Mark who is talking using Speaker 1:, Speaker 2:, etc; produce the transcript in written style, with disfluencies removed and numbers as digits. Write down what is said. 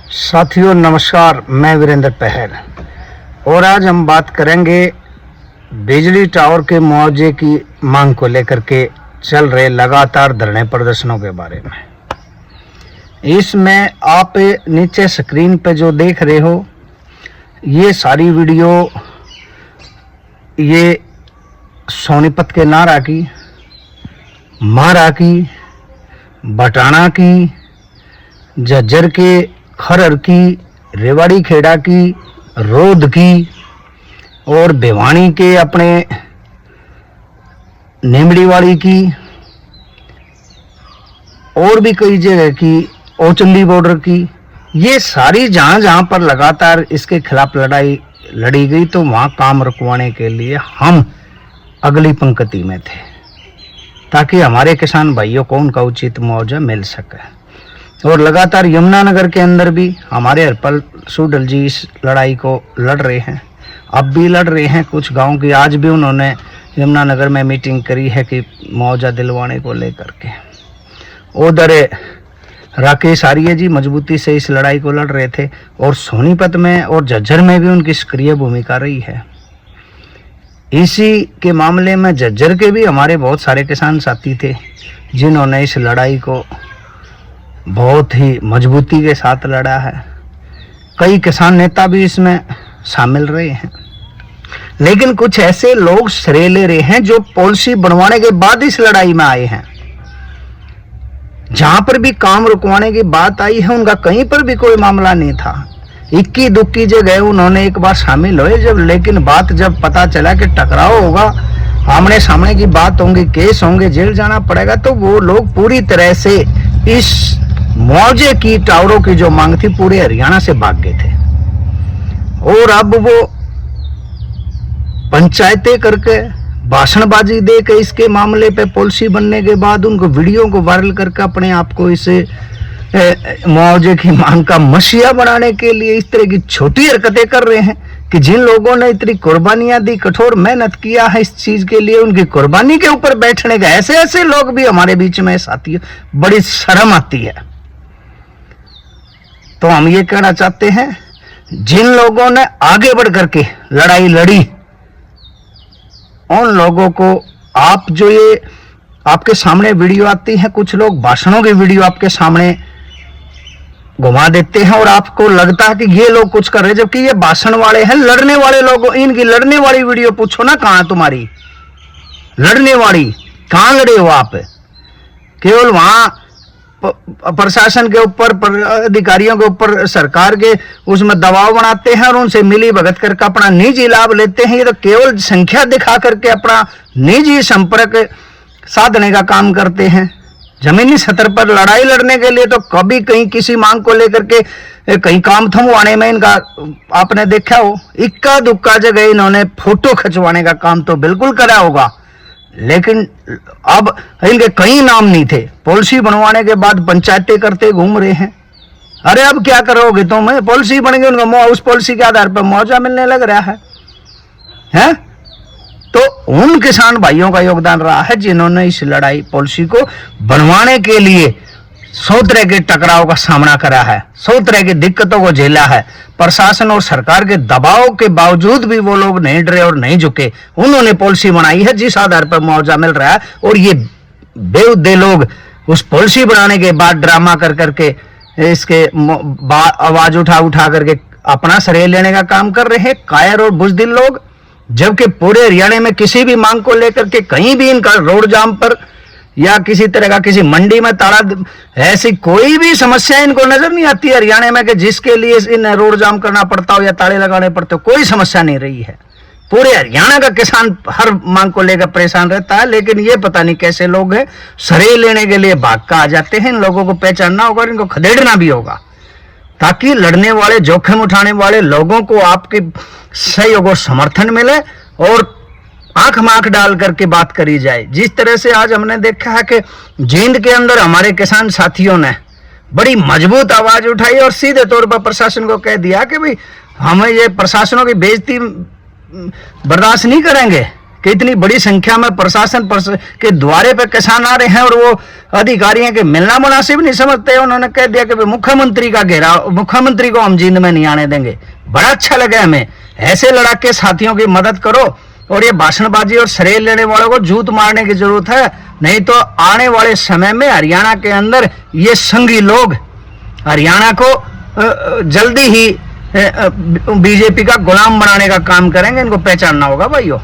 Speaker 1: साथियों नमस्कार, मैं वीरेंद्र पहल और आज हम बात करेंगे बिजली टावर के मुआवजे की मांग को लेकर के चल रहे लगातार धरने प्रदर्शनों के बारे में। इसमें आप नीचे स्क्रीन पे जो देख रहे हो ये सारी वीडियो ये सोनीपत के नारा की, मारा की, बटाना की, झज्जर के खरर की, रेवाड़ी खेड़ा की, रोध की और भिवानी के अपने नीमड़ीवाड़ी की और भी कई जगह की, ओचंदी बॉर्डर की, ये सारी जहाँ जहाँ पर लगातार इसके खिलाफ लड़ाई लड़ी गई तो वहाँ काम रुकवाने के लिए हम अगली पंक्ति में थे ताकि हमारे किसान भाइयों को उनका उचित मुआवजा मिल सके। और लगातार यमुनानगर के अंदर भी हमारे हरपल सूडल जी इस लड़ाई को लड़ रहे हैं, अब भी लड़ रहे हैं। कुछ गांव की आज भी उन्होंने यमुनानगर में मीटिंग करी है कि मुआवजा दिलवाने को लेकर के। उधर राकेश आर्य जी मजबूती से इस लड़ाई को लड़ रहे थे और सोनीपत में और झज्जर में भी उनकी सक्रिय भूमिका रही है। इसी के मामले में झज्जर के भी हमारे बहुत सारे किसान साथी थे जिन्होंने इस लड़ाई को बहुत ही मजबूती के साथ लड़ा है। कई किसान नेता भी इसमें शामिल रहे हैं, लेकिन कुछ ऐसे लोग श्रेय ले रहे हैं जो पॉलिसी बनवाने के बाद इस लड़ाई में आए हैं। जहां पर भी काम रुकवाने की बात आई है उनका कहीं पर भी कोई मामला नहीं था। इक्की दुक्की जगह उन्होंने एक बार शामिल हुए जब, लेकिन बात जब पता चला कि टकराव होगा, आमने सामने की बात होंगी, केस होंगे, जेल जाना पड़ेगा, तो वो लोग पूरी तरह से इस मुआवजे की टावरों की जो मांग थी पूरे हरियाणा से भाग गए थे। और अब वो पंचायतें करके भाषणबाजी दे के इसके मामले पे पॉलिसी बनने के बाद उनको वीडियो को वायरल करके अपने आप को इसे मुआवजे की मांग का मसीहा बनाने के लिए इस तरह की छोटी हरकतें कर रहे हैं कि जिन लोगों ने इतनी कुर्बानियां दी, कठोर मेहनत किया है इस चीज के लिए, उनकी कुर्बानी के ऊपर बैठने का ऐसे ऐसे लोग भी हमारे बीच में साथी, बड़ी शर्म आती है। तो हम ये कहना चाहते हैं जिन लोगों ने आगे बढ़ करके लड़ाई लड़ी उन लोगों को आप जो ये आपके सामने वीडियो आती है, कुछ लोग भाषणों की वीडियो आपके सामने घुमा देते हैं और आपको लगता है कि ये लोग कुछ कर रहे हैं, जबकि ये भाषण वाले हैं, लड़ने वाले लोग। इनकी लड़ने वाली वीडियो पूछो ना, कहां तुम्हारी लड़ने वाली, कहां लड़े हो आप? केवल वहां प्रशासन के ऊपर, अधिकारियों के ऊपर, सरकार के उसमें दबाव बनाते हैं और उनसे मिली भगत करके अपना निजी लाभ लेते हैं। ये तो केवल संख्या दिखा करके अपना निजी संपर्क साधने का काम करते हैं। जमीनी स्तर पर लड़ाई लड़ने के लिए तो कभी कहीं किसी मांग को लेकर के कहीं काम थमवाने में इनका आपने देखा हो, इक्का दुक्का जगह इन्होंने फोटो खिंचवाने का काम तो बिल्कुल करा होगा, लेकिन अब इनके कई नाम नहीं थे। पॉलिसी बनवाने के बाद पंचायतें करते घूम रहे हैं। अरे अब क्या करोगे तुम? पॉलिसी बन गई, उनका उस पॉलिसी के आधार पर मुआवजा मिलने लग रहा है? तो उन किसान भाइयों का योगदान रहा है जिन्होंने इस लड़ाई पॉलिसी को बनवाने के लिए 100 तरह के टकराव का सामना करा है, 100 तरह की दिक्कतों को झेला है। प्रशासन और सरकार के दबाव के बावजूद भी वो लोग नहीं डरे और नहीं झुके। उन्होंने पॉलिसी बनाई है जिस आधार पर मुआवजा मिल रहा है, और ये बेहुदे लोग उस पॉलिसी बनाने के बाद ड्रामा कर करके इसके आवाज उठा उठा करके अपना श्रेय लेने का काम कर रहे हैं, कायर और बुजदिल लोग। जबकि पूरे हरियाणा में किसी भी मांग को लेकर के कहीं भी इनका रोड जाम पर या किसी तरह का किसी मंडी में ताला, ऐसी कोई भी समस्या इनको नजर नहीं आती हरियाणा में कि जिसके लिए इन रोड जाम करना पड़ता हो या ताले लगाने पड़ते हो। कोई समस्या नहीं रही है। पूरे हरियाणा का किसान हर मांग को लेकर परेशान रहता है, लेकिन ये पता नहीं कैसे लोग हैं श्रेय लेने के लिए भाग का आ जाते हैं। इन लोगों को पहचानना होगा, इनको खदेड़ना भी होगा, ताकि लड़ने वाले, जोखिम उठाने वाले लोगों को आपके सहयोग और समर्थन मिले और आंख में आंख डाल करके बात करी जाए। जिस तरह से आज हमने देखा है कि जींद के अंदर हमारे किसान साथियों ने बड़ी मजबूत आवाज उठाई और सीधे तौर पर प्रशासन को कह दिया कि भाई हमें ये प्रशासनों की बेइज्जती बर्दाश्त नहीं करेंगे। कि इतनी बड़ी संख्या में प्रशासन के द्वारे पे किसान आ रहे हैं और वो अधिकारियों के मिलना मुनासिब नहीं समझते। उन्होंने कह दिया कि मुख्यमंत्री का घेराव, मुख्यमंत्री को हम जींद में नहीं आने देंगे। बड़ा अच्छा लगा हमें। ऐसे लड़ाके साथियों की मदद करो और ये भाषणबाजी और श्रेय लेने वालों को जूत मारने की जरूरत है, नहीं तो आने वाले समय में हरियाणा के अंदर ये संघी लोग हरियाणा को जल्दी ही बीजेपी का गुलाम बनाने का काम करेंगे। इनको पहचानना होगा भाइयों।